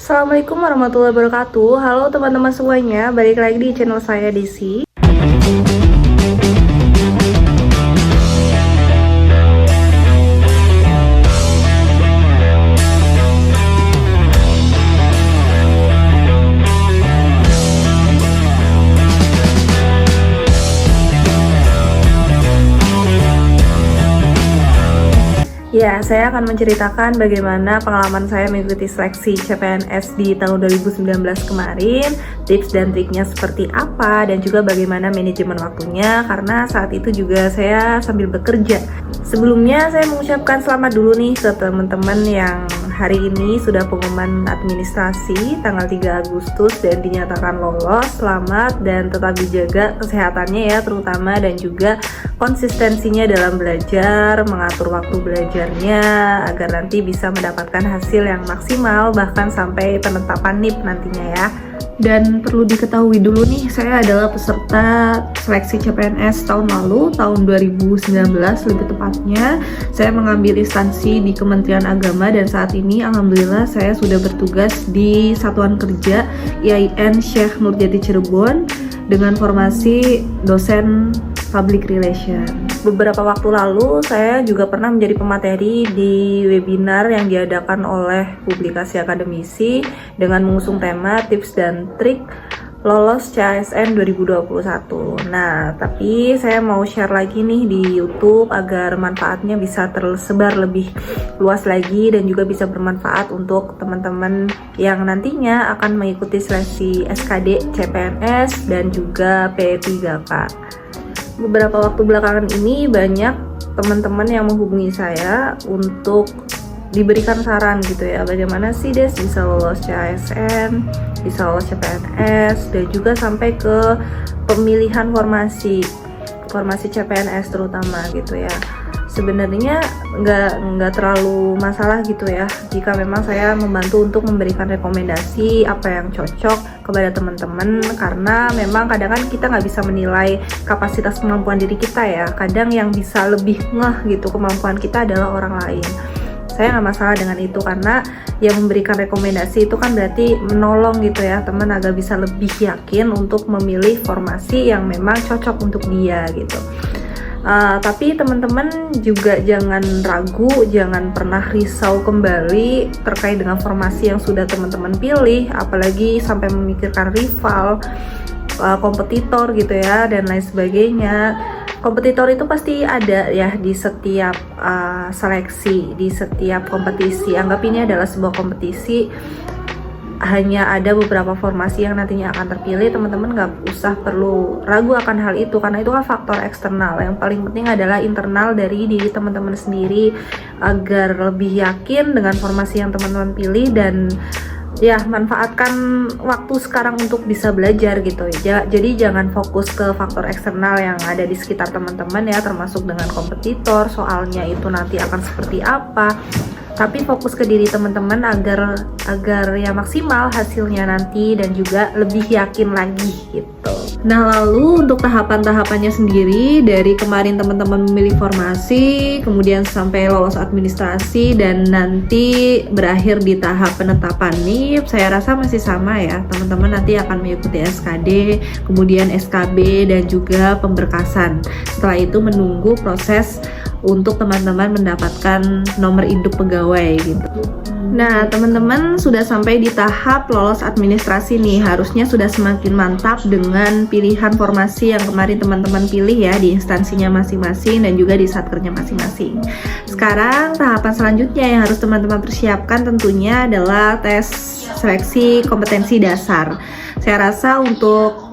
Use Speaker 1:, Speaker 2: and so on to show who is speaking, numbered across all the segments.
Speaker 1: Assalamualaikum warahmatullahi wabarakatuh. Halo teman-teman semuanya, balik lagi di channel saya Desi. Ya, saya akan menceritakan bagaimana pengalaman saya mengikuti seleksi CPNS di tahun 2019 kemarin, tips dan triknya seperti apa, dan juga bagaimana manajemen waktunya, karena saat itu juga saya sambil bekerja. Sebelumnya saya mengucapkan selamat dulu nih ke teman-teman yang hari ini sudah pengumuman administrasi tanggal 3 Agustus dan dinyatakan lolos. Selamat dan tetap dijaga kesehatannya ya terutama, dan juga konsistensinya dalam belajar, mengatur waktu belajarnya agar nanti bisa mendapatkan hasil yang maksimal bahkan sampai penetapan NIP nantinya ya. Dan perlu diketahui dulu nih, saya adalah peserta seleksi CPNS tahun lalu, tahun 2019 lebih tepatnya. Saya mengambil instansi di Kementerian Agama dan saat ini alhamdulillah saya sudah bertugas di Satuan Kerja IAIN Syekh Nurjati Cirebon dengan formasi dosen Public Relation. Beberapa waktu lalu saya juga pernah menjadi pemateri di webinar yang diadakan oleh publikasi akademisi dengan mengusung tema tips dan trik lolos CASN 2021. Nah, tapi saya mau share lagi nih di YouTube agar manfaatnya bisa tersebar lebih luas lagi dan juga bisa bermanfaat untuk teman-teman yang nantinya akan mengikuti seleksi SKD, CPNS, dan juga P3K. Beberapa waktu belakangan ini banyak teman-teman yang menghubungi saya untuk diberikan saran gitu ya, bagaimana sih Des bisa lolos CASN, bisa lolos CPNS, dan juga sampai ke pemilihan formasi CPNS terutama gitu ya. Sebenarnya nggak terlalu masalah gitu ya jika memang saya membantu untuk memberikan rekomendasi apa yang cocok kepada teman-teman, karena memang kadang kan kita nggak bisa menilai kapasitas kemampuan diri kita ya. Kadang yang bisa lebih ngeh gitu kemampuan kita adalah orang lain. Saya nggak masalah dengan itu karena yang memberikan rekomendasi itu kan berarti menolong gitu ya teman agar bisa lebih yakin untuk memilih formasi yang memang cocok untuk dia gitu. Tapi teman-teman juga jangan ragu, jangan pernah risau kembali terkait dengan formasi yang sudah teman-teman pilih, apalagi sampai memikirkan rival, kompetitor gitu ya, dan lain sebagainya. Kompetitor itu pasti ada ya di setiap seleksi, di setiap kompetisi. Anggap ini adalah sebuah kompetisi. Hanya ada beberapa formasi yang nantinya akan terpilih, teman-teman nggak usah perlu ragu akan hal itu karena itu kan faktor eksternal. Yang paling penting adalah internal dari diri teman-teman sendiri agar lebih yakin dengan formasi yang teman-teman pilih, dan ya manfaatkan waktu sekarang untuk bisa belajar gitu ya. Jadi jangan fokus ke faktor eksternal yang ada di sekitar teman-teman ya, termasuk dengan kompetitor, soalnya itu nanti akan seperti apa. Tapi fokus ke diri teman-teman agar ya maksimal hasilnya nanti dan juga lebih yakin lagi gitu. Nah, lalu untuk tahapan-tahapannya sendiri dari kemarin teman-teman memilih formasi, kemudian sampai lolos administrasi dan nanti berakhir di tahap penetapan NIP, saya rasa masih sama ya. Teman-teman nanti akan mengikuti SKD, kemudian SKB dan juga pemberkasan. Setelah itu menunggu proses untuk teman-teman mendapatkan nomor induk pegawai gitu. Nah, teman-teman sudah sampai di tahap lolos administrasi nih. Harusnya sudah semakin mantap dengan pilihan formasi yang kemarin teman-teman pilih ya di instansinya masing-masing dan juga di satkernya masing-masing. Sekarang tahapan selanjutnya yang harus teman-teman persiapkan tentunya adalah tes seleksi kompetensi dasar. Saya rasa untuk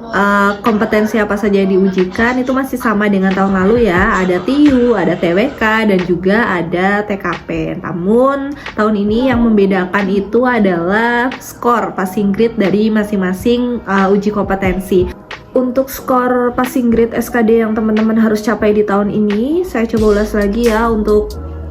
Speaker 1: kompetensi apa saja yang diujikan itu masih sama dengan tahun lalu ya. Ada TIU, ada TWK, dan juga ada TKP. Namun tahun ini yang membedakan itu adalah skor passing grade dari masing-masing uji kompetensi. Untuk skor passing grade SKD yang teman-teman harus capai di tahun ini, saya coba ulas lagi ya. Untuk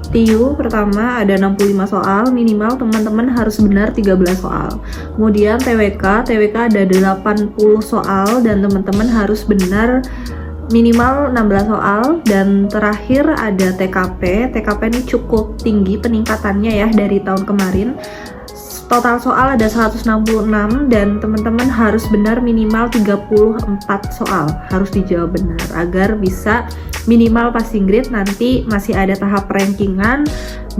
Speaker 1: TIU pertama ada 65 soal, minimal teman-teman harus benar 13 soal. Kemudian TWK ada 80 soal dan teman-teman harus benar minimal 16 soal. Dan terakhir ada TKP ini cukup tinggi peningkatannya ya dari tahun kemarin. Total soal ada 166 dan teman-teman harus benar minimal 34 soal. Harus dijawab benar agar bisa minimal passing grade. Nanti masih ada tahap rankingan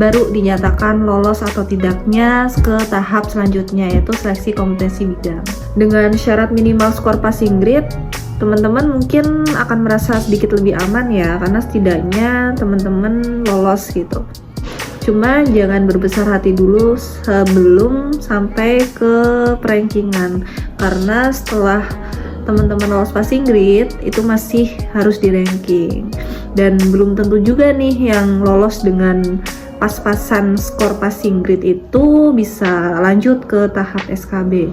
Speaker 1: baru dinyatakan lolos atau tidaknya ke tahap selanjutnya, yaitu seleksi kompetensi bidang. Dengan syarat minimal skor passing grade, teman-teman mungkin akan merasa sedikit lebih aman ya, karena setidaknya teman-teman lolos gitu. Cuma jangan berbesar hati dulu sebelum sampai ke rankingan, karena setelah teman-teman lolos passing grade itu masih harus di ranking, dan belum tentu juga nih yang lolos dengan pas-pasan skor passing grade itu bisa lanjut ke tahap SKB.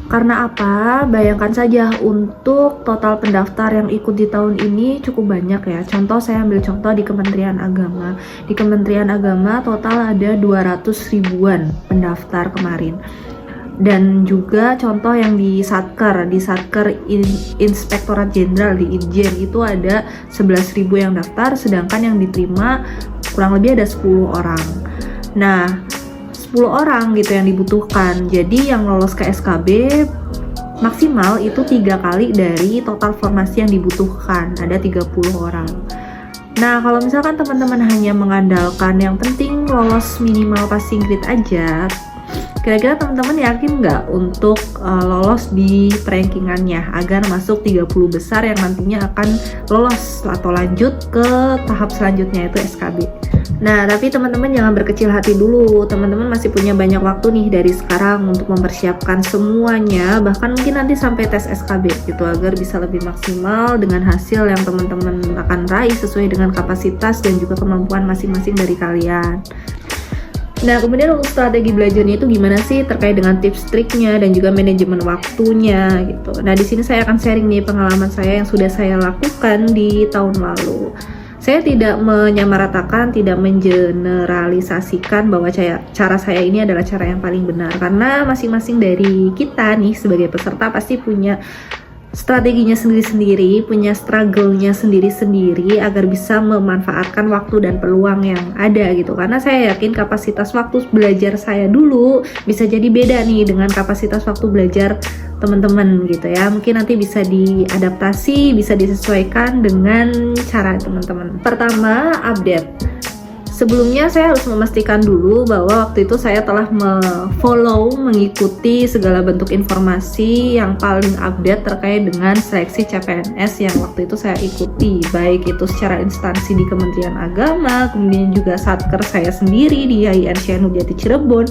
Speaker 1: Karena apa? Bayangkan saja untuk total pendaftar yang ikut di tahun ini cukup banyak ya. Contoh, saya ambil contoh di Kementerian Agama. Di Kementerian Agama total ada 200 ribuan pendaftar kemarin. Dan juga contoh yang di Satker Inspektorat Jenderal di Itjen itu ada 11.000 yang daftar, sedangkan yang diterima kurang lebih ada 10 orang. Nah, 10 orang gitu yang dibutuhkan. Jadi yang lolos ke SKB maksimal itu 3 kali dari total formasi yang dibutuhkan, ada 30 orang. Nah, kalau misalkan teman-teman hanya mengandalkan yang penting lolos minimal passing grade aja, kira-kira teman-teman yakin nggak untuk lolos di rankingannya agar masuk 30 besar yang nantinya akan lolos atau lanjut ke tahap selanjutnya, yaitu SKB. Nah, tapi teman-teman jangan berkecil hati dulu. Teman-teman masih punya banyak waktu nih dari sekarang untuk mempersiapkan semuanya, bahkan mungkin nanti sampai tes SKB gitu, agar bisa lebih maksimal dengan hasil yang teman-teman akan raih sesuai dengan kapasitas dan juga kemampuan masing-masing dari kalian. Nah, kemudian untuk strategi belajarnya itu gimana sih terkait dengan tips triknya dan juga manajemen waktunya gitu. Nah, di sini saya akan sharing nih pengalaman saya yang sudah saya lakukan di tahun lalu. Saya tidak menyamaratakan, tidak mengeneralisasikan bahwa cara saya ini adalah cara yang paling benar, karena masing-masing dari kita nih sebagai peserta pasti punya strateginya sendiri-sendiri, punya struggle-nya sendiri-sendiri agar bisa memanfaatkan waktu dan peluang yang ada gitu. Karena saya yakin kapasitas waktu belajar saya dulu bisa jadi beda nih dengan kapasitas waktu belajar teman-teman gitu ya. Mungkin nanti bisa diadaptasi, bisa disesuaikan dengan cara teman-teman. Pertama, update. Sebelumnya saya harus memastikan dulu bahwa waktu itu saya telah mengikuti segala bentuk informasi yang paling update terkait dengan seleksi CPNS yang waktu itu saya ikuti, baik itu secara instansi di Kementerian Agama, kemudian juga Satker saya sendiri di HIN Syahnur Jati Cirebon.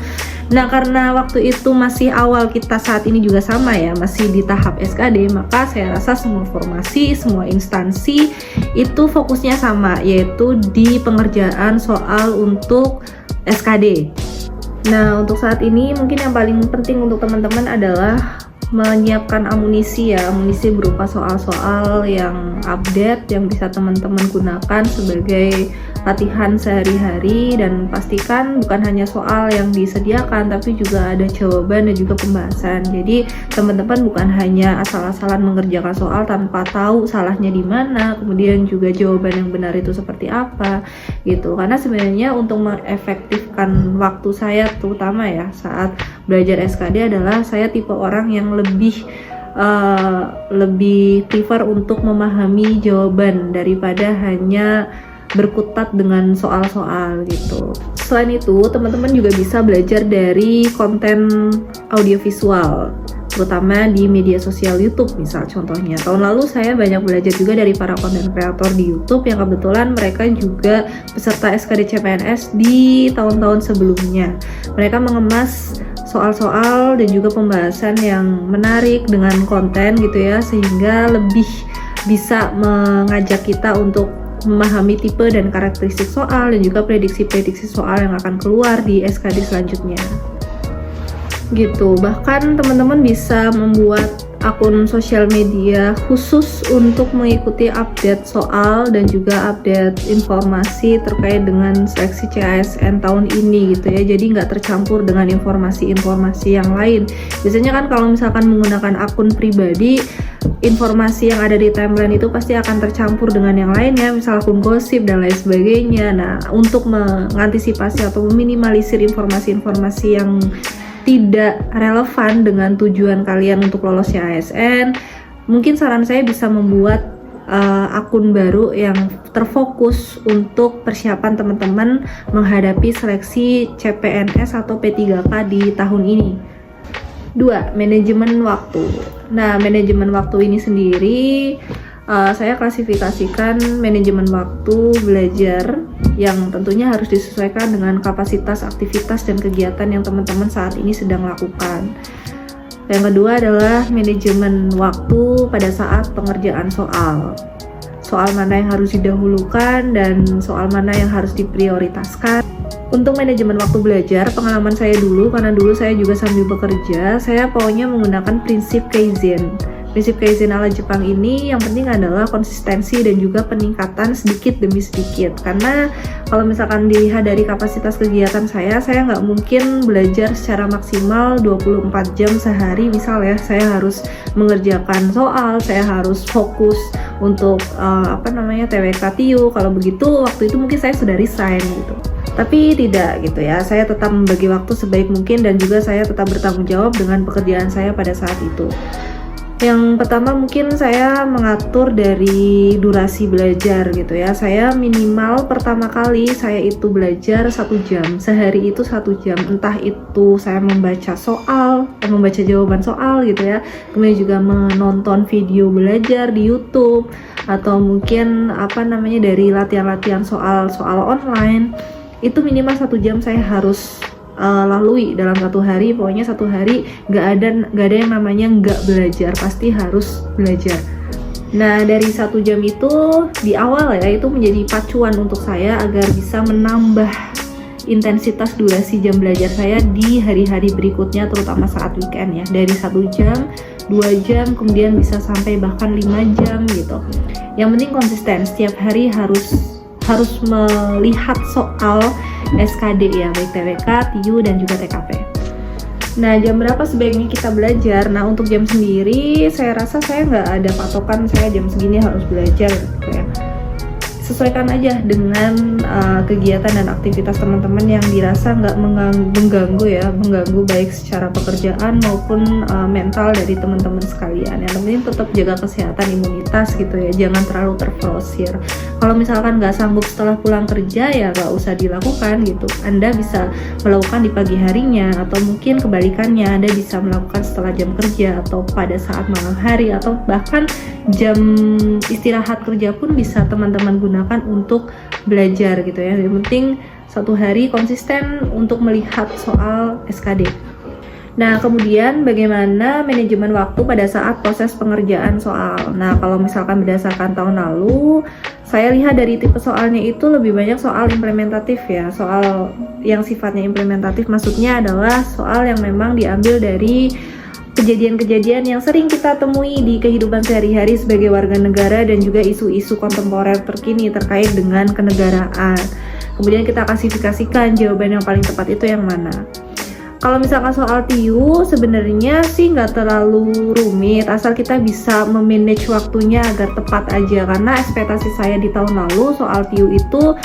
Speaker 1: Nah, karena waktu itu masih awal, kita saat ini juga sama ya, masih di tahap SKD, maka saya rasa semua formasi, semua instansi itu fokusnya sama, yaitu di pengerjaan soal untuk SKD. Nah, untuk saat ini mungkin yang paling penting untuk teman-teman adalah menyiapkan amunisi ya, amunisi berupa soal-soal yang update yang bisa teman-teman gunakan sebagai latihan sehari-hari, dan pastikan bukan hanya soal yang disediakan tapi juga ada jawaban dan juga pembahasan. Jadi teman-teman bukan hanya asal-asalan mengerjakan soal tanpa tahu salahnya di mana, kemudian juga jawaban yang benar itu seperti apa gitu. Karena sebenarnya untuk mengefektifkan waktu saya terutama ya saat belajar SKD adalah saya tipe orang yang lebih prefer untuk memahami jawaban daripada hanya berkutat dengan soal-soal gitu. Selain itu, teman-teman juga bisa belajar dari konten audiovisual, terutama di media sosial YouTube misal contohnya. Tahun lalu saya banyak belajar juga dari para konten kreator di YouTube yang kebetulan mereka juga peserta SKD CPNS di tahun-tahun sebelumnya. Mereka mengemas soal-soal dan juga pembahasan yang menarik dengan konten gitu ya, sehingga lebih bisa mengajak kita untuk memahami tipe dan karakteristik soal dan juga prediksi-prediksi soal yang akan keluar di SKD selanjutnya gitu. Bahkan teman-teman bisa membuat akun sosial media khusus untuk mengikuti update soal dan juga update informasi terkait dengan seleksi CASN tahun ini gitu ya. Jadi nggak tercampur dengan informasi-informasi yang lain. Biasanya kan kalau misalkan menggunakan akun pribadi, informasi yang ada di timeline itu pasti akan tercampur dengan yang lainnya, misal akun gosip dan lain sebagainya. Nah, untuk mengantisipasi atau meminimalisir informasi-informasi yang tidak relevan dengan tujuan kalian untuk lolosnya ASN, mungkin saran saya bisa membuat akun baru yang terfokus untuk persiapan teman-teman menghadapi seleksi CPNS atau P3K di tahun ini. 2. Manajemen waktu. Nah, manajemen waktu ini sendiri saya klasifikasikan manajemen waktu belajar yang tentunya harus disesuaikan dengan kapasitas, aktivitas, dan kegiatan yang teman-teman saat ini sedang lakukan. Yang kedua adalah manajemen waktu pada saat pengerjaan soal. Soal mana yang harus didahulukan dan soal mana yang harus diprioritaskan. Untuk manajemen waktu belajar, pengalaman saya dulu, karena dulu saya juga sambil bekerja, saya pokoknya menggunakan prinsip Kaizen. Prinsip Kaizen ala Jepang ini yang penting adalah konsistensi dan juga peningkatan sedikit demi sedikit. Karena kalau misalkan dilihat dari kapasitas kegiatan saya nggak mungkin belajar secara maksimal 24 jam sehari. Misal ya, saya harus mengerjakan soal, saya harus fokus untuk TWK TIU. Kalau begitu, waktu itu mungkin saya sudah resign gitu. Tapi tidak gitu ya, saya tetap membagi waktu sebaik mungkin dan juga saya tetap bertanggung jawab dengan pekerjaan saya pada saat itu. Yang pertama mungkin saya mengatur dari durasi belajar gitu ya. Saya minimal pertama kali saya itu belajar 1 jam, sehari itu 1 jam. Entah itu saya membaca soal, membaca jawaban soal gitu ya, kemudian juga menonton video belajar di YouTube, atau mungkin dari latihan-latihan soal online. Itu minimal 1 jam saya harus lalui dalam 1 hari. Pokoknya 1 hari nggak ada yang namanya nggak belajar, pasti harus belajar. Nah, dari 1 jam itu di awal ya, itu menjadi pacuan untuk saya agar bisa menambah intensitas durasi jam belajar saya di hari-hari berikutnya, terutama saat weekend ya, dari 1 jam, 2 jam, kemudian bisa sampai bahkan 5 jam gitu. Yang penting konsisten, setiap hari harus melihat soal SKD ya, baik TWK, TIU, dan juga TKP. Nah, jam berapa sebaiknya kita belajar? Nah, untuk jam sendiri, saya rasa saya nggak ada patokan saya jam segini harus belajar gitu ya. Sesuaikan aja dengan kegiatan dan aktivitas teman-teman yang dirasa nggak mengganggu baik secara pekerjaan maupun mental dari teman-teman sekalian. Yang penting tetap jaga kesehatan, imunitas gitu ya, jangan terlalu terforsir. Kalau misalkan nggak sanggup setelah pulang kerja ya nggak usah dilakukan gitu. Anda bisa melakukan di pagi harinya, atau mungkin kebalikannya, Anda bisa melakukan setelah jam kerja atau pada saat malam hari, atau bahkan jam istirahat kerja pun bisa teman-teman gunakan untuk belajar gitu ya. Yang penting 1 hari konsisten untuk melihat soal SKD. Nah, kemudian bagaimana manajemen waktu pada saat proses pengerjaan soal. Nah, kalau misalkan berdasarkan tahun lalu, saya lihat dari tipe soalnya itu lebih banyak soal implementatif ya. Soal yang sifatnya implementatif maksudnya adalah soal yang memang diambil dari kejadian-kejadian yang sering kita temui di kehidupan sehari-hari sebagai warga negara dan juga isu-isu kontemporer terkini terkait dengan kenegaraan. Kemudian kita klasifikasikan jawaban yang paling tepat itu yang mana. Kalau misalkan soal TIU sebenarnya sih nggak terlalu rumit, asal kita bisa memanage waktunya agar tepat aja. Karena ekspektasi saya di tahun lalu soal TIU itu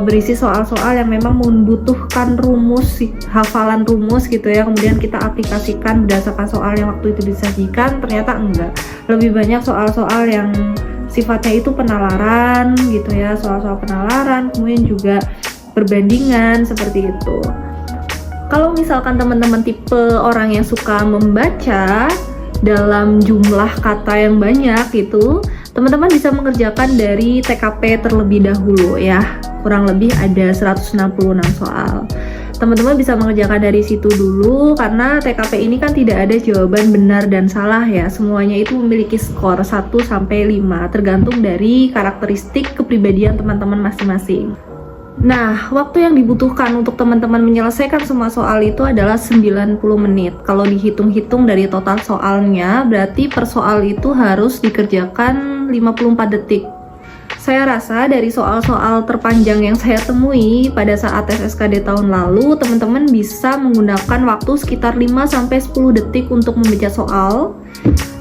Speaker 1: berisi soal-soal yang memang membutuhkan rumus, hafalan rumus gitu ya. Kemudian kita aplikasikan berdasarkan soal yang waktu itu disajikan, ternyata enggak. Lebih banyak soal-soal yang sifatnya itu penalaran gitu ya, soal-soal penalaran, kemudian juga perbandingan seperti itu. Kalau misalkan teman-teman tipe orang yang suka membaca dalam jumlah kata yang banyak gitu, teman-teman bisa mengerjakan dari TKP terlebih dahulu ya. Kurang lebih ada 166 soal. Teman-teman bisa mengerjakan dari situ dulu, karena TKP ini kan tidak ada jawaban benar dan salah ya. Semuanya itu memiliki skor 1-5, tergantung dari karakteristik kepribadian teman-teman masing-masing. Nah, waktu yang dibutuhkan untuk teman-teman menyelesaikan semua soal itu adalah 90 menit. Kalau dihitung-hitung dari total soalnya, berarti per soal itu harus dikerjakan 54 detik. Saya rasa dari soal-soal terpanjang yang saya temui pada saat tes SKD tahun lalu, teman-teman bisa menggunakan waktu sekitar 5-10 detik untuk membaca soal.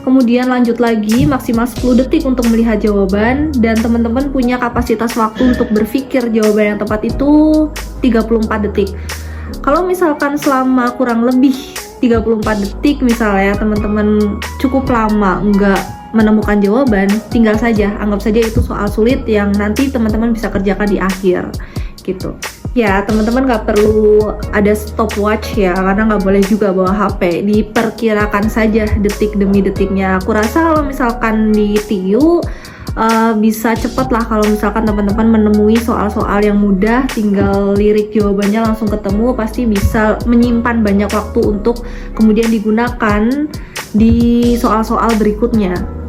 Speaker 1: Kemudian lanjut lagi maksimal 10 detik untuk melihat jawaban, dan teman-teman punya kapasitas waktu untuk berpikir jawaban yang tepat itu 34 detik. Kalau misalkan selama kurang lebih 34 detik misalnya teman-teman cukup lama nggak menemukan jawaban, tinggal saja, anggap saja itu soal sulit yang nanti teman-teman bisa kerjakan di akhir gitu. Ya, teman-teman nggak perlu ada stopwatch ya, karena nggak boleh juga bawa HP. Diperkirakan saja detik demi detiknya. Aku rasa kalau misalkan di TIU bisa cepet lah kalau misalkan teman-teman menemui soal-soal yang mudah, tinggal lirik jawabannya langsung ketemu, pasti bisa menyimpan banyak waktu untuk kemudian digunakan di soal-soal berikutnya.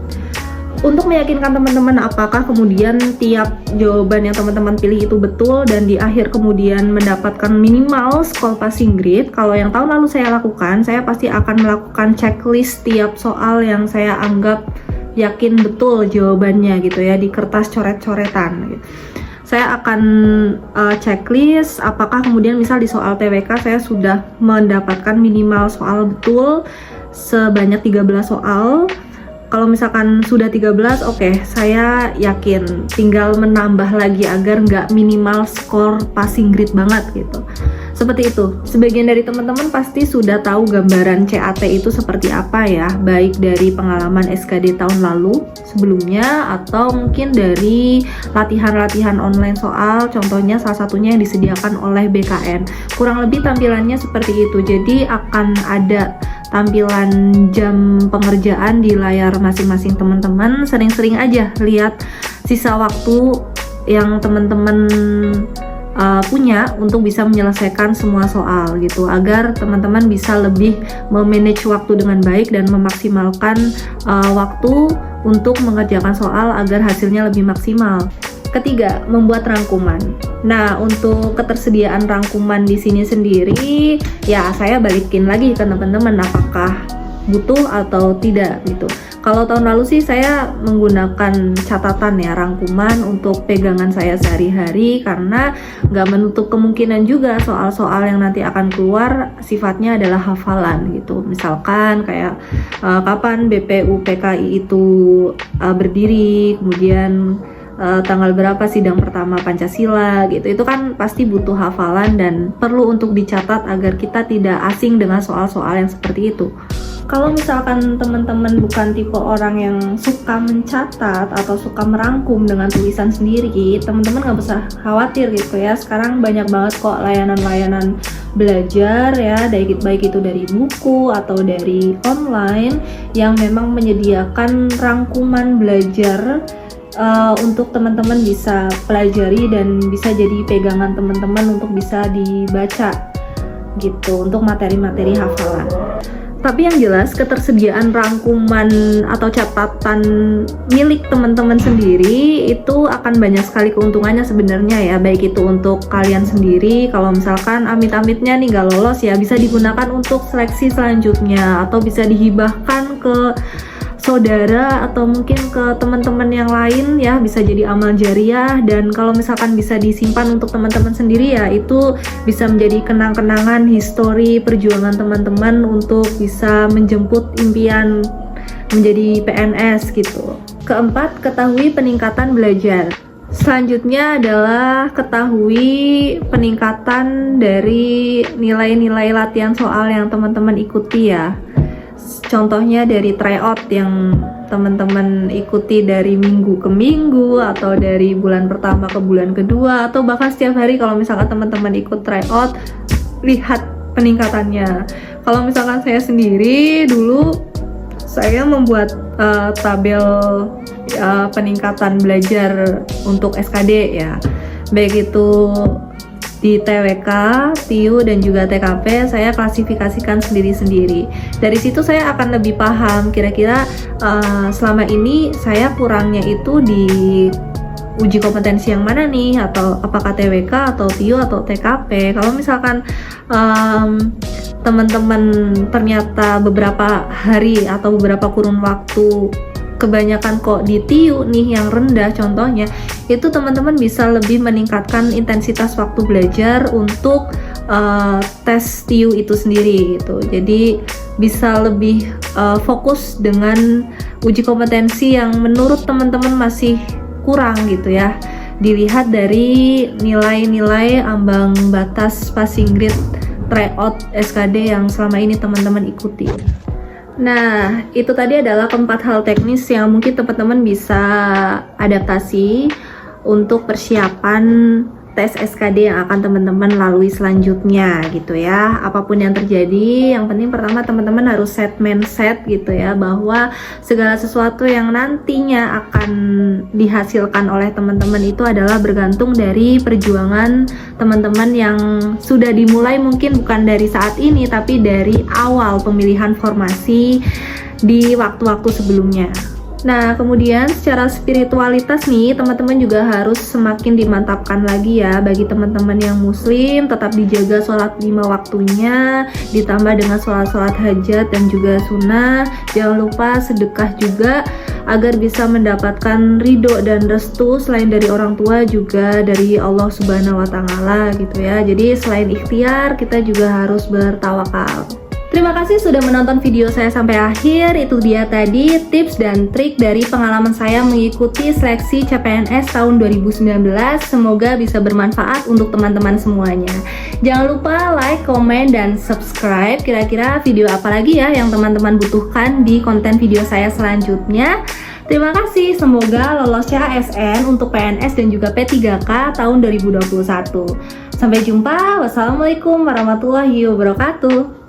Speaker 1: Untuk meyakinkan teman-teman apakah kemudian tiap jawaban yang teman-teman pilih itu betul dan di akhir kemudian mendapatkan minimal skor passing grade, kalau yang tahun lalu saya lakukan, saya pasti akan melakukan checklist tiap soal yang saya anggap yakin betul jawabannya gitu ya, di kertas coret-coretan gitu. Saya akan checklist apakah kemudian misal di soal TWK saya sudah mendapatkan minimal soal betul sebanyak 13 soal. Kalau misalkan sudah 13, oke, saya yakin tinggal menambah lagi agar nggak minimal skor passing grade banget gitu. Seperti itu. Sebagian dari teman-teman pasti sudah tahu gambaran CAT itu seperti apa ya, baik dari pengalaman SKD tahun lalu sebelumnya atau mungkin dari latihan-latihan online soal, contohnya salah satunya yang disediakan oleh BKN. Kurang lebih tampilannya seperti itu. Jadi akan ada tampilan jam pengerjaan di layar masing-masing teman-teman. Sering-sering aja lihat sisa waktu yang teman-teman punya untuk bisa menyelesaikan semua soal gitu, agar teman-teman bisa lebih memanage waktu dengan baik dan memaksimalkan waktu untuk mengerjakan soal agar hasilnya lebih maksimal. Ketiga, membuat rangkuman. Nah, untuk ketersediaan rangkuman di sini sendiri, ya saya balikin lagi ke teman-teman apakah butuh atau tidak gitu. Kalau tahun lalu sih saya menggunakan catatan ya, rangkuman untuk pegangan saya sehari-hari, karena nggak menutup kemungkinan juga soal-soal yang nanti akan keluar sifatnya adalah hafalan gitu. Misalkan kayak kapan BPUPKI itu berdiri, kemudian tanggal berapa sidang pertama Pancasila gitu. Itu kan pasti butuh hafalan dan perlu untuk dicatat agar kita tidak asing dengan soal-soal yang seperti itu. Kalau misalkan teman-teman bukan tipe orang yang suka mencatat atau suka merangkum dengan tulisan sendiri, teman-teman nggak usah khawatir gitu ya. Sekarang banyak banget kok layanan-layanan belajar ya, baik itu dari buku atau dari online yang memang menyediakan rangkuman belajar untuk teman-teman bisa pelajari dan bisa jadi pegangan teman-teman untuk bisa dibaca gitu untuk materi-materi hafalan. Tapi yang jelas ketersediaan rangkuman atau catatan milik teman-teman sendiri itu akan banyak sekali keuntungannya sebenarnya ya, baik itu untuk kalian sendiri, kalau misalkan amit-amitnya nih nggak lolos ya bisa digunakan untuk seleksi selanjutnya atau bisa dihibahkan ke saudara atau mungkin ke teman-teman yang lain ya, bisa jadi amal jariah. Dan kalau misalkan bisa disimpan untuk teman-teman sendiri ya, itu bisa menjadi kenang-kenangan histori perjuangan teman-teman untuk bisa menjemput impian menjadi PNS gitu. Keempat, ketahui peningkatan belajar. Selanjutnya adalah ketahui peningkatan dari nilai-nilai latihan soal yang teman-teman ikuti ya. Contohnya dari tryout yang teman-teman ikuti dari minggu ke minggu atau dari bulan pertama ke bulan kedua atau bahkan setiap hari. Kalau misalkan teman-teman ikut tryout, lihat peningkatannya. Kalau misalkan saya sendiri dulu saya membuat tabel peningkatan belajar untuk SKD ya, baik itu di TWK, TIU, dan juga TKP saya klasifikasikan sendiri-sendiri. Dari situ saya akan lebih paham kira-kira selama ini saya kurangnya itu di uji kompetensi yang mana nih, atau apakah TWK atau TIU atau TKP. Kalau misalkan teman-teman ternyata beberapa hari atau beberapa kurun waktu kebanyakan kok di TIU nih yang rendah contohnya, itu teman-teman bisa lebih meningkatkan intensitas waktu belajar untuk tes TIU itu sendiri gitu. Jadi bisa lebih fokus dengan uji kompetensi yang menurut teman-teman masih kurang gitu ya. Dilihat dari nilai-nilai ambang batas passing grade tryout SKD yang selama ini teman-teman ikuti. Nah, itu tadi adalah 4 hal teknis yang mungkin teman-teman bisa adaptasi untuk persiapan tes SKD yang akan teman-teman lalui selanjutnya gitu ya. Apapun yang terjadi, yang penting pertama teman-teman harus set mindset gitu ya, bahwa segala sesuatu yang nantinya akan dihasilkan oleh teman-teman itu adalah bergantung dari perjuangan teman-teman yang sudah dimulai, mungkin bukan dari saat ini tapi dari awal pemilihan formasi di waktu-waktu sebelumnya. Nah, kemudian secara spiritualitas nih, teman-teman juga harus semakin dimantapkan lagi ya. Bagi teman-teman yang muslim, tetap dijaga sholat 5 waktunya, ditambah dengan sholat-sholat hajat dan juga sunnah. Jangan lupa sedekah juga, agar bisa mendapatkan ridho dan restu selain dari orang tua juga dari Allah Subhanahu wa Ta'ala gitu ya. Jadi selain ikhtiar, kita juga harus bertawakal. Terima kasih sudah menonton video saya sampai akhir. Itu dia tadi tips dan trik dari pengalaman saya mengikuti seleksi CPNS tahun 2019. Semoga bisa bermanfaat untuk teman-teman semuanya. Jangan lupa like, komen, dan subscribe. Kira-kira video apa lagi ya yang teman-teman butuhkan di konten video saya selanjutnya. Terima kasih, semoga lolosnya ASN untuk PNS dan juga P3K tahun 2021. Sampai jumpa, wassalamualaikum warahmatullahi wabarakatuh.